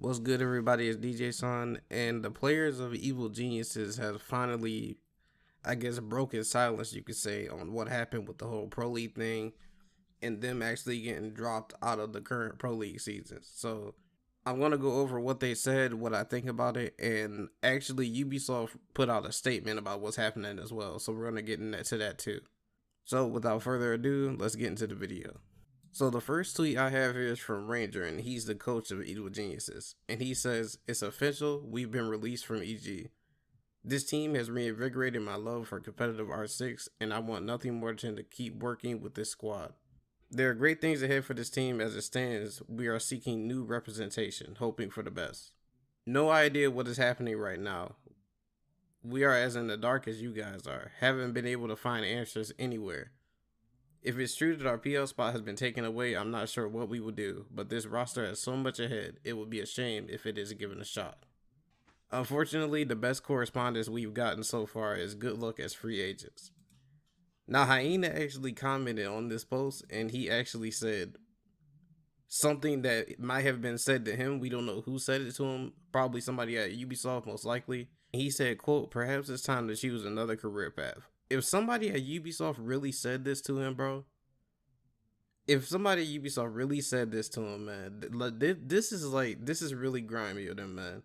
What's good, everybody? It's DJ Son, and the players of Evil Geniuses have finally, I guess, broken silence, you could say, on what happened with the whole Pro League thing and them actually getting dropped out of the current Pro League season. So I'm going to go over what they said, what I think about it, and actually Ubisoft put out a statement about what's happening as well. So we're going to get into that too. So without further ado, let's get into the video. So the first tweet I have here is from Ranger, and he's the coach of Evil Geniuses. And he says, "It's official, we've been released from EG. This team has reinvigorated my love for competitive R6, and I want nothing more than to keep working with this squad. There are great things ahead for this team. As it stands, we are seeking new representation, hoping for the best. No idea what is happening right now. We are as in the dark as you guys are, haven't been able to find answers anywhere. If it's true that our PL spot has been taken away, I'm not sure what we will do, but this roster has so much ahead, it would be a shame if it isn't given a shot. Unfortunately, the best correspondence we've gotten so far is good luck as free agents." Now, Hyena actually commented on this post, and he actually said something that might have been said to him. We don't know who said it to him, probably somebody at Ubisoft, most likely. He said, quote, "Perhaps it's time to choose another career path." If somebody at Ubisoft really said this to him, bro, if somebody at Ubisoft really said this to him, man, this is really grimy of them, man.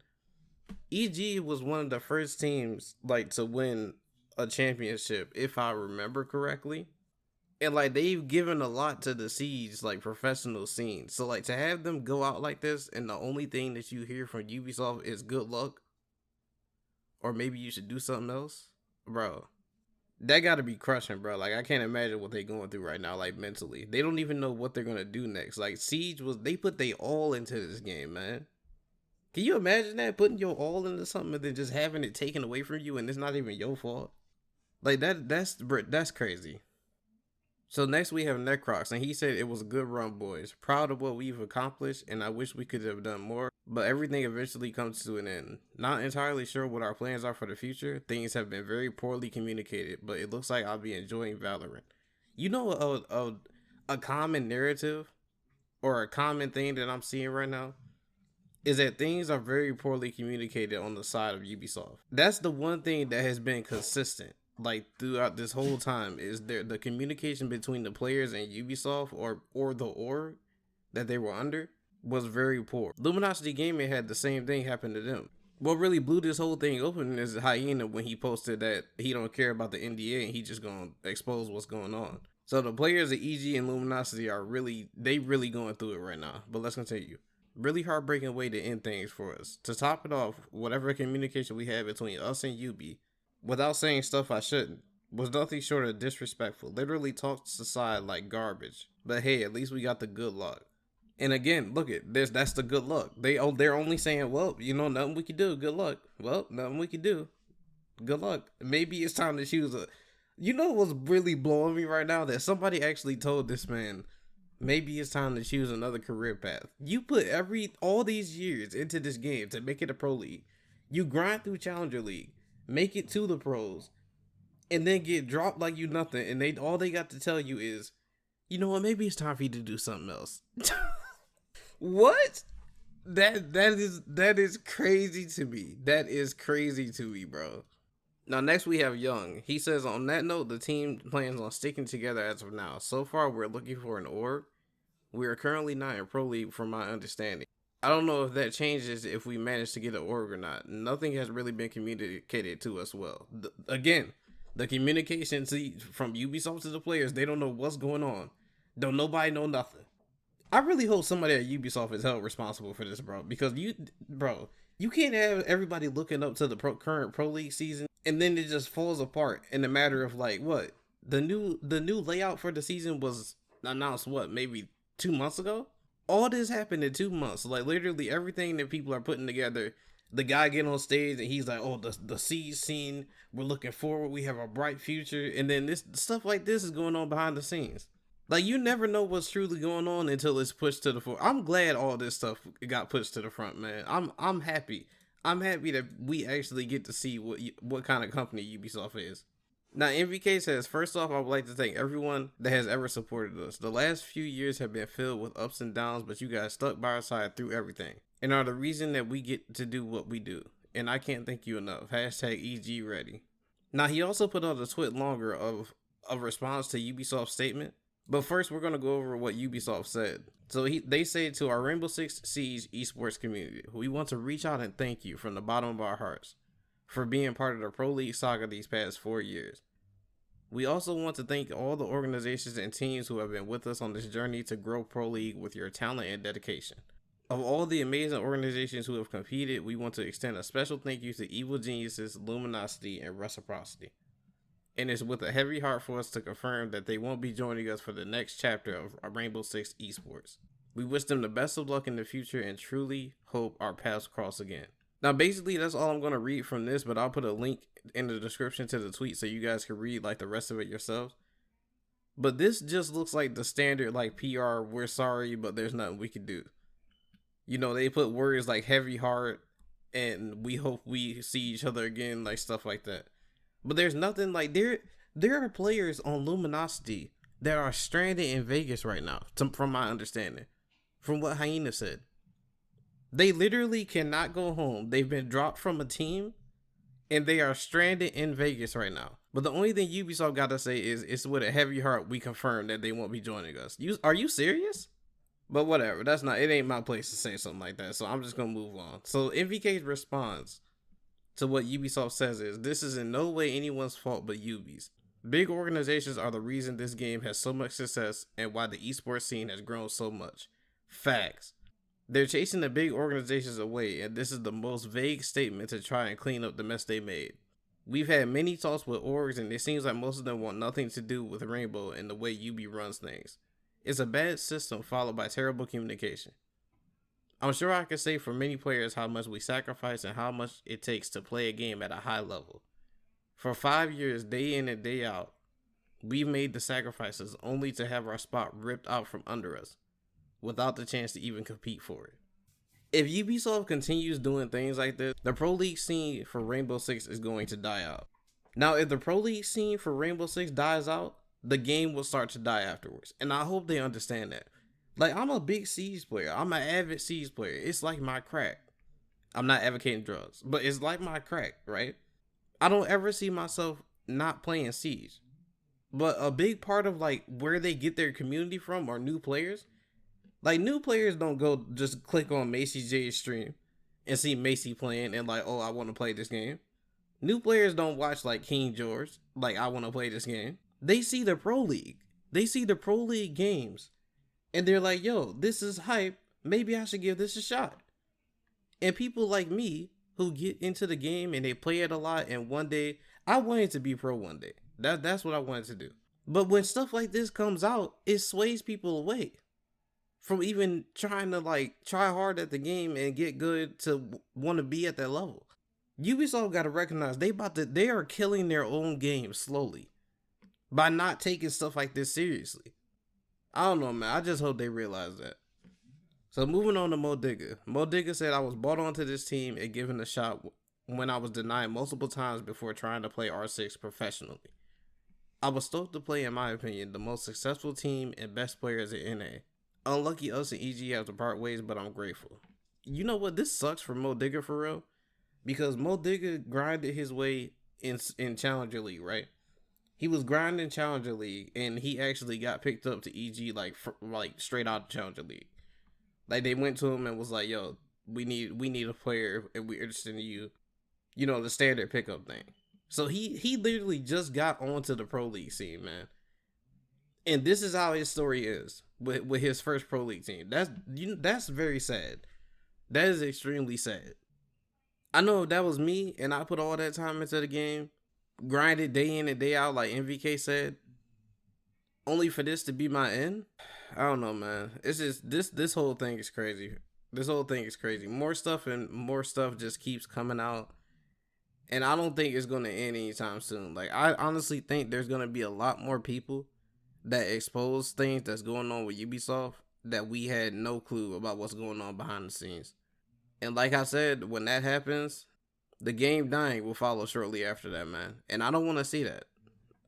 EG was one of the first teams, to win a championship, if I remember correctly. And, they've given a lot to the Siege, professional scene. So, to have them go out like this, and the only thing that you hear from Ubisoft is good luck, or maybe you should do something else, bro. That gotta be crushing, bro. I can't imagine what they're going through right now, mentally. They don't even know what they're gonna do next. Siege they put they all into this game, man. Can you imagine that? Putting your all into something and then just having it taken away from you and it's not even your fault? That's crazy. So next we have Necrox, and he said, "It was a good run, boys. Proud of what we've accomplished, and I wish we could have done more, but everything eventually comes to an end. Not entirely sure what our plans are for the future. Things have been very poorly communicated, but it looks like I'll be enjoying Valorant." You know, a common narrative or a common thing that I'm seeing right now is that things are very poorly communicated on the side of Ubisoft. That's the one thing that has been consistent throughout this whole time, is the communication between the players and Ubisoft or the org that they were under was very poor. Luminosity Gaming had the same thing happen to them. What really blew this whole thing open is Hyena, when he posted that he don't care about the NDA and he just gonna expose what's going on. So the players of EG and Luminosity are really going through it right now. But let's continue. Really heartbreaking way to end things for us. To top it off, whatever communication we had between us and Ubi, without saying stuff I shouldn't, was nothing short of disrespectful. Literally talked aside like garbage. But hey, at least we got the good luck. And again, look at this. That's the good luck. They're only saying, well, nothing we can do. Good luck. Well, nothing we can do. Good luck. Maybe it's time to choose a. You know what's really blowing me right now? That somebody actually told this man, maybe it's time to choose another career path. You put all these years into this game to make it a pro league. You grind through Challenger League, make it to the pros, and then get dropped like you nothing, and all they got to tell you is, you know what, maybe it's time for you to do something else. What? That is crazy to me. That is crazy to me, bro. Now next we have Young. He says, "On that note, the team plans on sticking together as of now. So far we're looking for an org. We are currently not in Pro League from my understanding. I don't know if that changes if we manage to get an org or not. Nothing has really been communicated to us well." Again, the communication from Ubisoft to the players, they don't know what's going on. Don't nobody know nothing. I really hope somebody at Ubisoft is held responsible for this, bro. Because you can't have everybody looking up to the current Pro League season, and then it just falls apart in a matter of what? The new layout for the season was announced, maybe 2 months ago? All this happened in 2 months. Literally everything that people are putting together, the guy getting on stage and he's like, "Oh, the siege scene, we're looking forward, we have a bright future," and then this stuff like this is going on behind the scenes. You never know what's truly going on until it's pushed to the front. I'm glad all this stuff got pushed to the front, man. I'm happy. I'm happy that we actually get to see what kind of company Ubisoft is. Now, MVK says, "First off, I would like to thank everyone that has ever supported us. The last few years have been filled with ups and downs, but you guys stuck by our side through everything. and are the reason that we get to do what we do. And I can't thank you enough. Hashtag EG ready. Now, he also put out a tweet longer of a response to Ubisoft's statement. But first, we're going to go over what Ubisoft said. So they say to our Rainbow Six Siege esports community, we want to reach out and thank you from the bottom of our hearts for being part of the Pro League saga these past 4 years. We also want to thank all the organizations and teams who have been with us on this journey to grow Pro League with your talent and dedication. Of all the amazing organizations who have competed, we want to extend a special thank you to Evil Geniuses, Luminosity, and Reciprocity. And it's with a heavy heart for us to confirm that they won't be joining us for the next chapter of Rainbow Six Esports. We wish them the best of luck in the future and truly hope our paths cross again. Now, basically, that's all I'm going to read from this, but I'll put a link in the description to the tweet so you guys can read like the rest of it yourselves. But this just looks like the standard like PR, we're sorry, but there's nothing we can do. You know, they put words like heavy heart and we hope we see each other again, like stuff like that. But there's nothing like there are players on Luminosity that are stranded in Vegas right now, from my understanding, from what Hyena said. They literally cannot go home. They've been dropped from a team and they are stranded in Vegas right now. But the only thing Ubisoft got to say is it's with a heavy heart we confirm that they won't be joining us. Are you serious? But whatever, it ain't my place to say something like that, so I'm just gonna move on. So MVK's response to what Ubisoft says is, this is in no way anyone's fault but Ubi's. Big organizations are the reason this game has so much success and why the esports scene has grown so much. Facts. They're chasing the big organizations away, and this is the most vague statement to try and clean up the mess they made. We've had many talks with orgs, and it seems like most of them want nothing to do with Rainbow and the way Ubi runs things. It's a bad system followed by terrible communication. I'm sure I can say for many players how much we sacrifice and how much it takes to play a game at a high level. For 5 years, day in and day out, we've made the sacrifices only to have our spot ripped out from under us, without the chance to even compete for it. If Ubisoft continues doing things like this, the Pro League scene for Rainbow Six is going to die out. Now, if the Pro League scene for Rainbow Six dies out, the game will start to die afterwards. And I hope they understand that. Like, I'm a big Siege player. I'm an avid Siege player. It's like my crack. I'm not advocating drugs, but it's like my crack, right? I don't ever see myself not playing Siege. But a big part of like where they get their community from are new players. Like, new players don't go just click on Macy J's stream and see Macy playing and like, oh, I want to play this game. New players don't watch like King George, like, I want to play this game. They see the Pro League. They see the Pro League games. And they're like, yo, this is hype. Maybe I should give this a shot. And people like me who get into the game and they play it a lot, and one day, I wanted to be pro one day. That's what I wanted to do. But when stuff like this comes out, it sways people away from even trying to like try hard at the game and get good to want to be at that level. Ubisoft got to recognize they are killing their own game slowly by not taking stuff like this seriously. I don't know, man. I just hope they realize that. So moving on to Mo Digga. Mo Digga said, I was brought onto this team and given a shot when I was denied multiple times before trying to play R6 professionally. I was stoked to play, in my opinion, the most successful team and best players in NA. Unlucky us and EG have to part ways, but I'm grateful. You know what? This sucks for Mo Digga for real. Because Mo Digga grinded his way in Challenger League, right? He was grinding Challenger League, and he actually got picked up to EG like straight out of Challenger League. Like, they went to him and was like, yo, we need a player and we're interested in you. You know, the standard pickup thing. So he literally just got onto the Pro League scene, man. And this is how his story is with his first Pro League team. That's very sad. That is extremely sad. I know if that was me and I put all that time into the game, grinded day in and day out like MVK said, only for this to be my end. I don't know, man. It's just this whole thing is crazy. This whole thing is crazy. More stuff just keeps coming out, and I don't think it's gonna end anytime soon. Like, I honestly think there's gonna be a lot more people that expose things that's going on with Ubisoft that we had no clue about what's going on behind the scenes. And like I said, when that happens, the game dying will follow shortly after that, man. And I don't want to see that.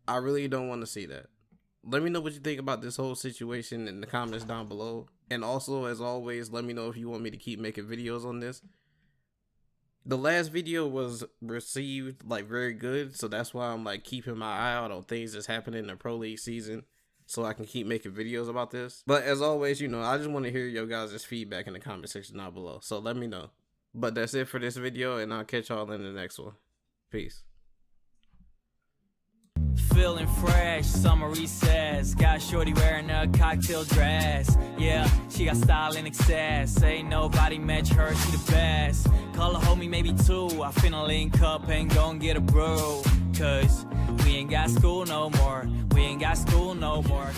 I really don't want to see that. Let me know what you think about this whole situation in the comments down below. And also, as always, let me know if you want me to keep making videos on this. The last video was received like very good, so that's why I'm like keeping my eye out on things that's happening in the Pro League season, so I can keep making videos about this. But as always, you know, I just want to hear your guys' feedback in the comment section down below, so let me know. But that's it for this video, and I'll catch y'all in the next one. Peace. Feeling fresh, summer recess. Got shorty wearing a cocktail dress. Yeah, she got style in excess. Ain't nobody match her, she the best. Call a homie, maybe two. I finna link up and gon' get a brew. Cause we ain't got school no more. We ain't got school no more.